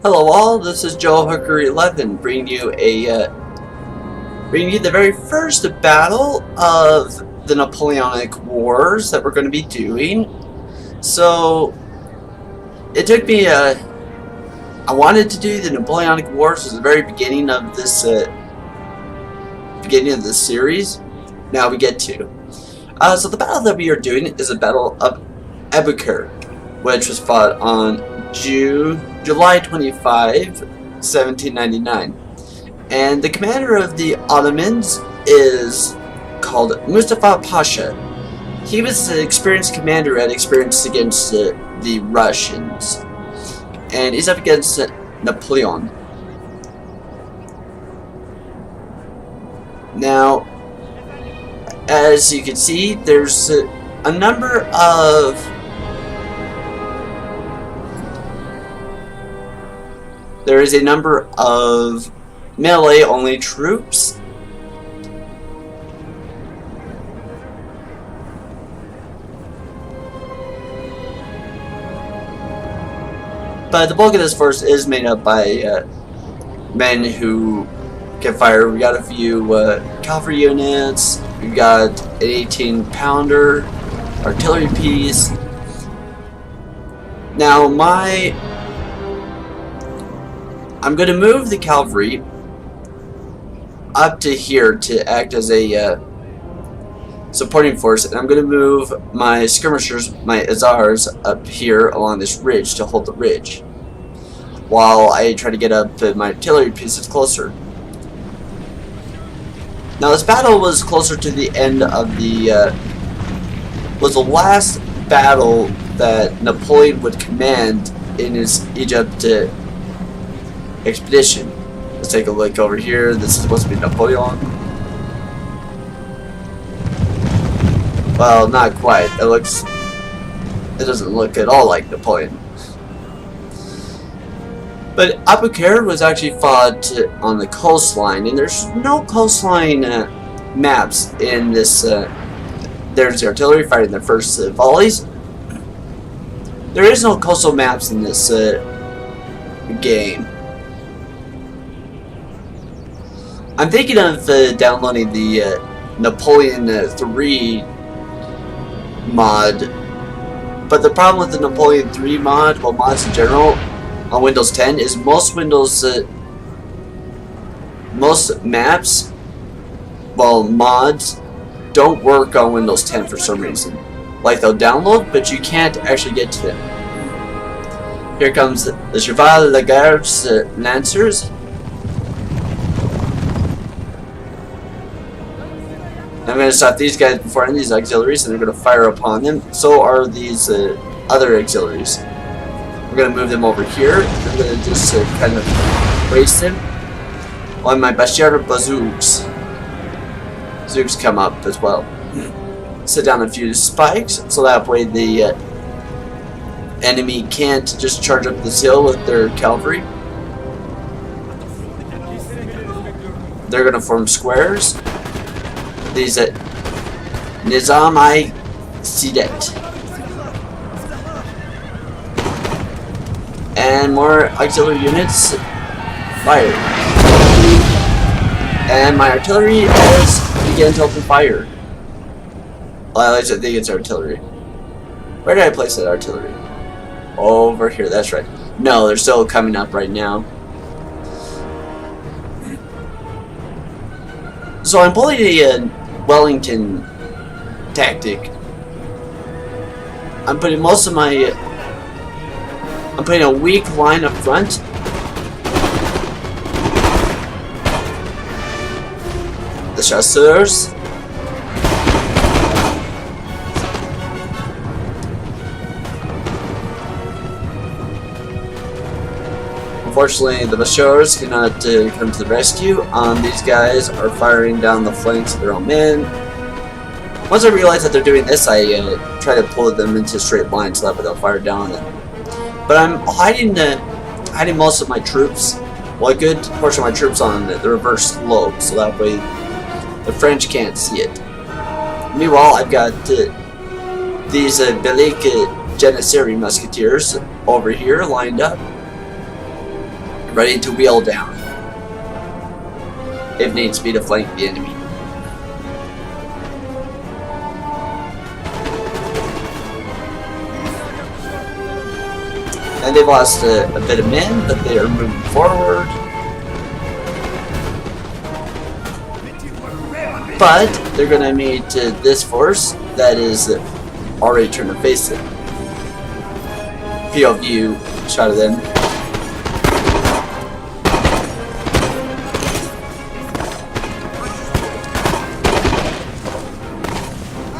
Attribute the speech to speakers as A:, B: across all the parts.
A: Hello all, this is Joe Hooker 11 bringing you the very first battle of the Napoleonic Wars that we're going to be doing. So it took me I wanted to do the Napoleonic Wars at the very beginning of this series. Now we get to. So the battle that we are doing is the Battle of Abukir, which was fought on July 25, 1799. And the commander of the Ottomans is called Musta Pasha. He was an experienced commander and experienced against the Russians. And he's up against Napoleon. Now, as you can see, there's a number of melee only troops. But the bulk of this force is made up by men who can fire. We got a few cavalry units. We got an 18-pounder artillery piece. Now I'm going to move the cavalry up to here to act as a supporting force, and I'm going to move my skirmishers, my Azars, up here along this ridge to hold the ridge, while I try to get up my artillery pieces closer. Now this battle was closer to the end of was the last battle that Napoleon would command in his Egypt expedition. Let's take a look over here. This is supposed to be Napoleon. Well, not quite. It doesn't look at all like Napoleon. But Abukir was actually fought on the coastline, and there's no coastline maps in this. There's the artillery fighting the first volleys. There is no coastal maps in this game. I'm thinking of downloading the Napoleon 3 mod, but the problem with the Napoleon 3 mod, well, mods in general, on Windows 10 is most maps, well, mods don't work on Windows 10 for some reason. Like, they'll download, but you can't actually get to them. Here comes the Cheval de Garde's Lancers. I'm going to stop these guys before any of these auxiliaries, and they're going to fire upon them. So are these other auxiliaries. We're going to move them over here. I'm going to just kind of waste them. On my Bashir bazooks. Zooks come up as well. Set down a few spikes, so that way the enemy can't just charge up this hill with their cavalry. They're going to form squares. These Nizam-i Sidet. And more auxiliary units fired. And my artillery has begun to open fire. Well, at least I think it's artillery. Where did I place that artillery? Over here, that's right. No, they're still coming up right now. So I'm pulling a Wellington tactic. I'm putting a weak line up front. The chasseurs. Unfortunately, the Bashars cannot come to the rescue. These guys are firing down the flanks of their own men. Once I realize that they're doing this, I try to pull them into straight lines so that they'll fire down on them. But I'm hiding most of my troops, well, a good portion of my troops on the reverse slope, so that way the French can't see it. Meanwhile, I've got these Belgique Janissary musketeers over here lined up. ready to wheel down if needs be to flank the enemy. And they've lost a bit of men, but they are moving forward. But they're going to meet this force that is already turned to face it. POV shot of them.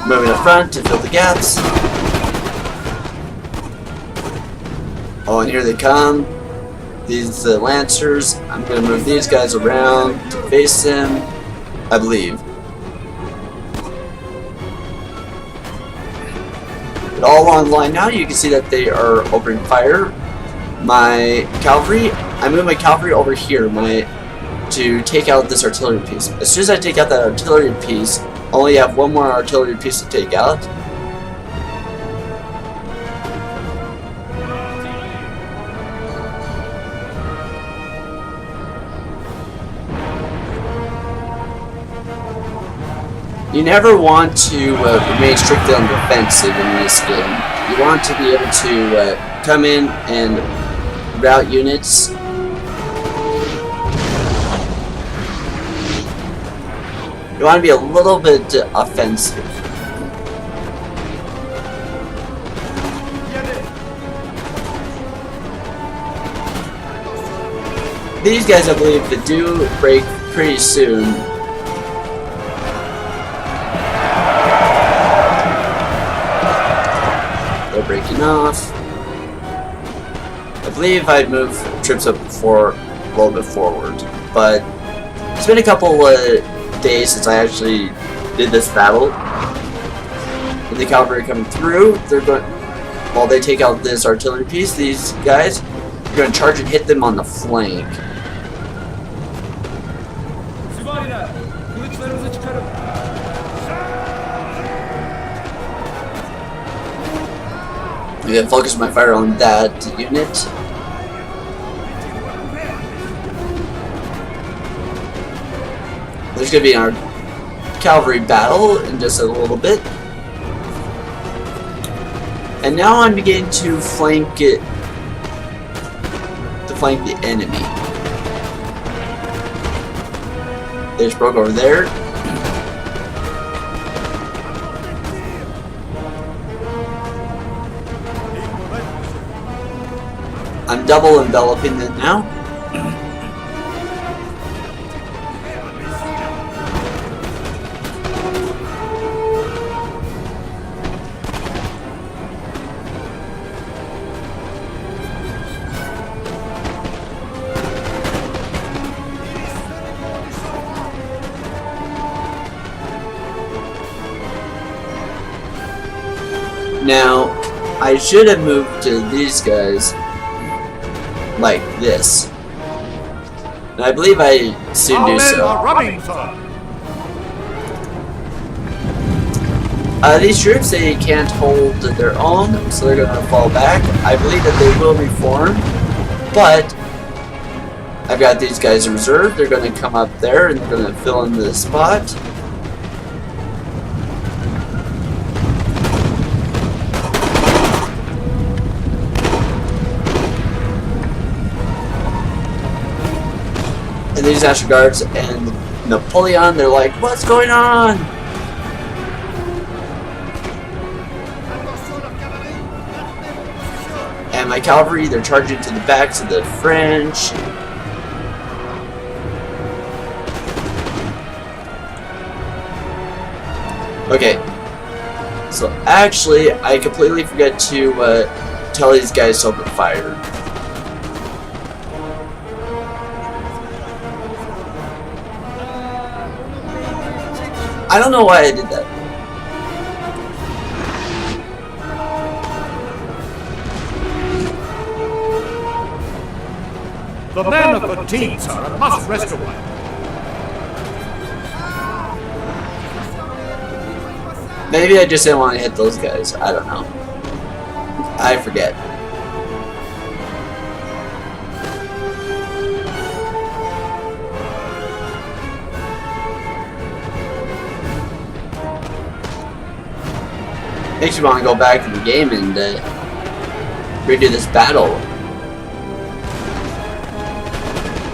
A: Moving up front to fill the gaps. Oh, and here they come. These Lancers. I'm going to move these guys around to face them, I believe. But all along the line now, you can see that they are opening fire. My cavalry, I move my cavalry over here to take out this artillery piece. As soon as I take out that artillery piece, I only have one more artillery piece to take out. You never want to remain strictly on the defensive in this game. You want to be able to come in and route units. You want to be a little bit offensive. These guys, I believe, they do break pretty soon. Breaking off. I believe I'd move troops up a little bit forward, but it's been a couple days since I actually did this battle. With the cavalry coming through, they're going. While they take out this artillery piece, these guys are going to charge and hit them on the flank. I'm going to focus my fire on that unit. There's going to be our cavalry battle in just a little bit. And now I'm beginning to flank the enemy. They just broke over there. I'm double enveloping it now. Now, I should have moved to these guys like this. And I believe I soon do so. These troops, they can't hold their own, so they're going to fall back. I believe that they will reform, but I've got these guys in reserve. They're going to come up there and they're going to fill in the spot. And these National Guards and Napoleon, they're like, what's going on? And my cavalry, they're charging to the backs of the French. Okay. So actually, I completely forget to tell these guys to open fire. I don't know why I did that.
B: The men of the team, sir, must rest a while.
A: Maybe I just didn't want to hit those guys. I don't know. I forget. makes you want to go back in the game and redo this battle.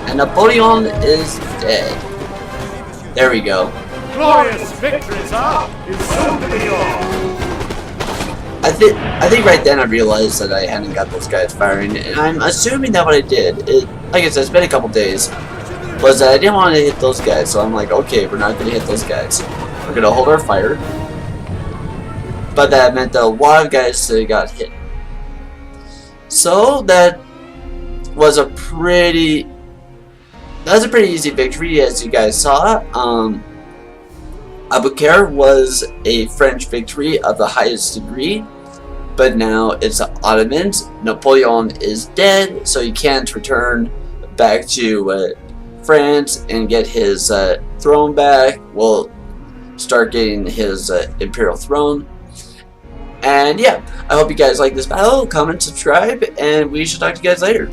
A: And Napoleon is dead. There we go.
B: Glorious victory, sir, is soon to be yours.
A: I think right then I realized that I hadn't got those guys firing, and I'm assuming that what I did, like I said, it's been a couple days, was that I didn't want to hit those guys, so I'm like, okay, we're not going to hit those guys. We're going to hold our fire. But that meant that a lot of guys got hit. So that was a pretty easy victory, as you guys saw. Abukir was a French victory of the highest degree, but now it's Ottomans. Napoleon is dead, so he can't return back to France and get his throne back. We'll start getting his imperial throne. And yeah, I hope you guys like this battle. Comment, subscribe, and we shall talk to you guys later.